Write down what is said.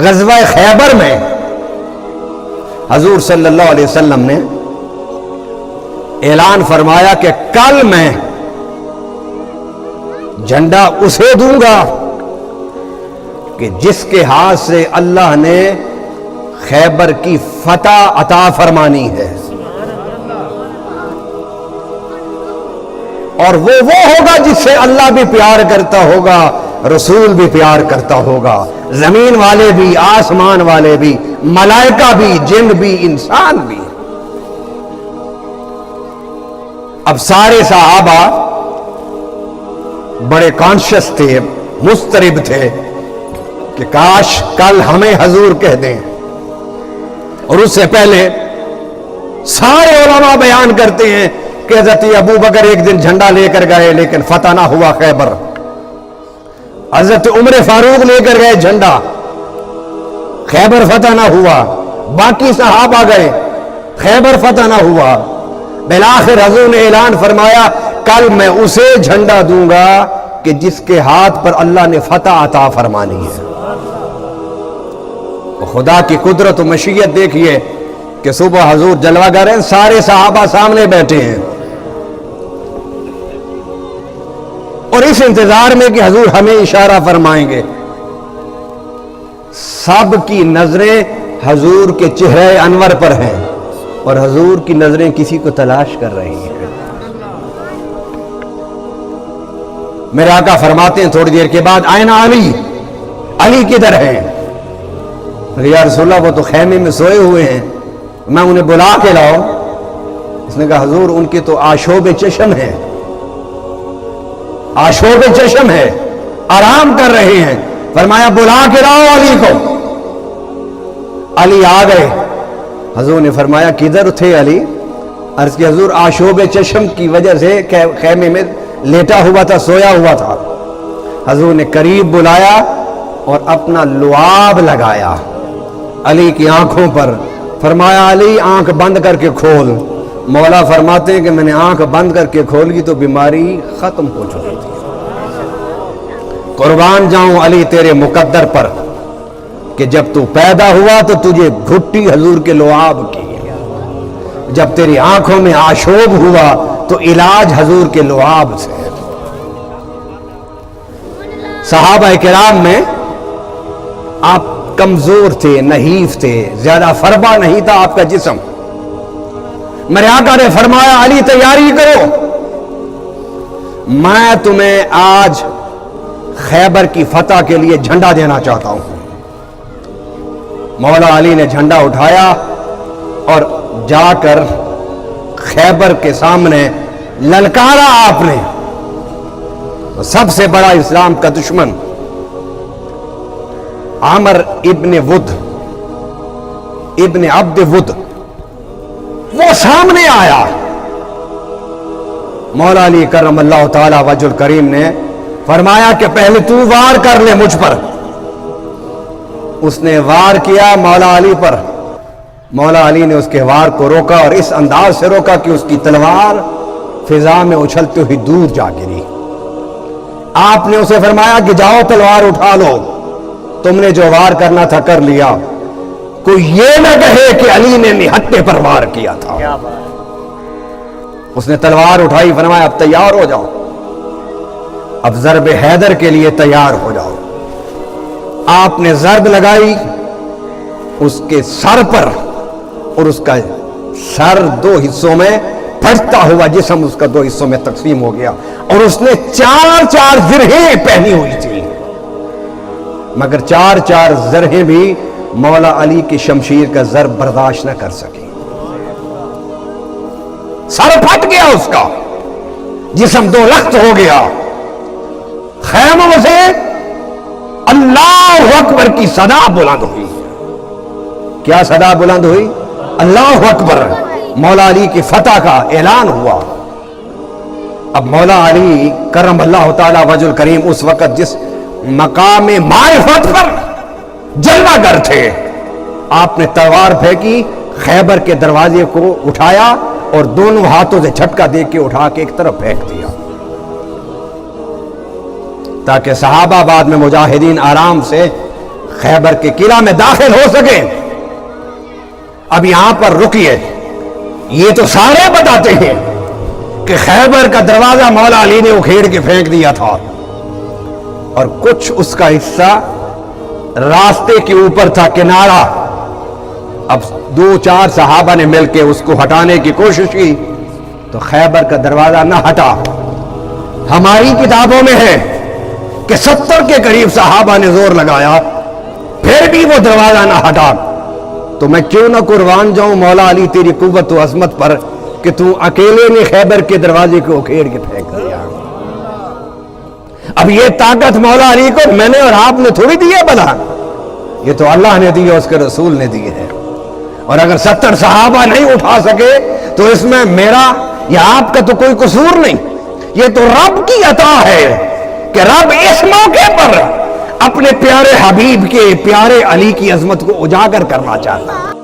غزوہ خیبر میں حضور صلی اللہ علیہ وسلم نے اعلان فرمایا کہ کل میں جھنڈا اسے دوں گا کہ جس کے ہاتھ سے اللہ نے خیبر کی فتح عطا فرمانی ہے، اور وہ ہوگا جس سے اللہ بھی پیار کرتا ہوگا، رسول بھی پیار کرتا ہوگا، زمین والے بھی، آسمان والے بھی، ملائکہ بھی، جن بھی، انسان بھی۔ اب سارے صحابہ بڑے کانشس تھے، مضطرب تھے کہ کاش کل ہمیں حضور کہہ دیں، اور اس سے پہلے سارے علماء بیان کرتے ہیں کہ حضرت ابو بکر ایک دن جھنڈا لے کر گئے لیکن فتح نہ ہوا خیبر، حضرت عمر فاروق لے کر گئے جھنڈا، خیبر فتح نہ ہوا، باقی صحابہ گئے، خیبر فتح نہ ہوا۔ بالآخر حضور نے اعلان فرمایا کل میں اسے جھنڈا دوں گا کہ جس کے ہاتھ پر اللہ نے فتح عطا فرمانی ہے۔ خدا کی قدرت و مشیت دیکھیے کہ صبح حضور جلوہ گر ہیں، سارے صحابہ سامنے بیٹھے ہیں، اور اس انتظار میں کہ حضور ہمیں اشارہ فرمائیں گے، سب کی نظریں حضور کے چہرے انور پر ہیں، اور حضور کی نظریں کسی کو تلاش کر رہی ہیں۔ میرے آقا فرماتے ہیں تھوڑی دیر کے بعد آئین علی، علی کدھر ہیں؟ یا رسول اللہ وہ تو خیمے میں سوئے ہوئے ہیں، میں انہیں بلا کے لاؤ؟ اس نے کہا حضور ان کے تو آشوب چشم ہے، آشوب چشم ہے، آرام کر رہے ہیں۔ فرمایا بلا کے لاؤ علی کو۔ علی آ گئے، حضور نے فرمایا کدھر تھے علی؟ عرض کی حضور آشوب چشم کی وجہ سے خیمے میں لیٹا ہوا تھا، سویا ہوا تھا۔ حضور نے قریب بلایا اور اپنا لعاب لگایا علی کی آنکھوں پر، فرمایا علی آنکھ بند کر کے کھول۔ مولا فرماتے ہیں کہ میں نے آنکھ بند کر کے کھولی تو بیماری ختم ہو چکی تھی۔ قربان جاؤں علی تیرے مقدر پر کہ جب تو پیدا ہوا تو تجھے گھٹی حضور کے لعاب کی، جب تیری آنکھوں میں آشوب ہوا تو علاج حضور کے لعاب سے۔ صحابہ کرام میں آپ کمزور تھے، نحیف تھے، زیادہ فربا نہیں تھا آپ کا جسم۔ میرے آقا نے فرمایا علی تیاری کرو، میں تمہیں آج خیبر کی فتح کے لیے جھنڈا دینا چاہتا ہوں۔ مولا علی نے جھنڈا اٹھایا اور جا کر خیبر کے سامنے للکارا آپ نے۔ سب سے بڑا اسلام کا دشمن عامر ابن ود، ابن عبد ود، وہ سامنے آیا۔ مولا علی کرم اللہ تعالی وجہ الکریم نے فرمایا کہ پہلے تو وار کر لے مجھ پر۔ اس نے وار کیا مولا علی پر، مولا علی نے اس کے وار کو روکا اور اس انداز سے روکا کہ اس کی تلوار فضا میں اچھلتے ہوئی دور جا گری۔ آپ نے اسے فرمایا کہ جاؤ تلوار اٹھا لو، تم نے جو وار کرنا تھا کر لیا، کوئی یہ نہ کہے کہ علی نے نہتے پر وار کیا تھا۔ اس نے تلوار اٹھائی، فرمایا اب تیار ہو جاؤ، اب ضرب حیدر کے لیے تیار ہو جاؤ۔ آپ نے ضرب لگائی اس کے سر پر، اور اس کا سر دو حصوں میں پھٹتا ہوا جسم اس کا دو حصوں میں تقسیم ہو گیا، اور اس نے 4 زرہیں پہنی ہوئی تھی، مگر 4 زرہیں بھی مولا علی کی شمشیر کا ضرب برداشت نہ کر سکی۔ سر پھٹ گیا اس کا، جسم 2 لخت ہو گیا۔ خیموں سے اللہ اکبر کی صدا بلند ہوئی۔ کیا صدا بلند ہوئی؟ اللہ اکبر۔ مولا علی کی فتح کا اعلان ہوا۔ اب مولا علی کرم اللہ تعالی وجہ الکریم اس وقت جس مقام معرفت پر جلوہ گر تھے، آپ نے تلوار پھینکی، خیبر کے دروازے کو اٹھایا اور دونوں ہاتھوں سے جھٹکا دے کے اٹھا کے ایک طرف پھینک دیا، تاکہ صحابہ بعد میں مجاہدین آرام سے خیبر کے قلعہ میں داخل ہو سکے. اب یہاں پر رکیے. یہ تو سارے بتاتے ہیں کہ خیبر کا دروازہ مولا علی نے اکھیڑ کے پھینک دیا تھا اور کچھ اس کا حصہ راستے کے اوپر تھا, کنارہ. اب 2-4 صحابہ نے مل کے اس کو ہٹانے کی کوشش کی تو خیبر کا دروازہ نہ ہٹا. ہماری کتابوں میں ہے کہ 70 کے قریب صحابہ نے زور لگایا, پھر بھی وہ دروازہ نہ ہٹا. تو میں کیوں نہ قربان جاؤں مولا علی تیری قوت و عظمت پر کہ تو اکیلے نے خیبر کے دروازے کو اکھیڑ کے پھینک دیا. اب یہ طاقت مولا علی کو میں نے اور آپ نے تھوڑی دی ہے, بلا یہ تو اللہ نے دی ہے, اس کے رسول نے دی ہے. اور اگر 70 صحابہ نہیں اٹھا سکے تو اس میں میرا یا آپ کا تو کوئی قصور نہیں. یہ تو رب کی عطا ہے کہ رب اس موقع پر اپنے پیارے حبیب کے پیارے علی کی عظمت کو اجاگر کرنا چاہتا ہے.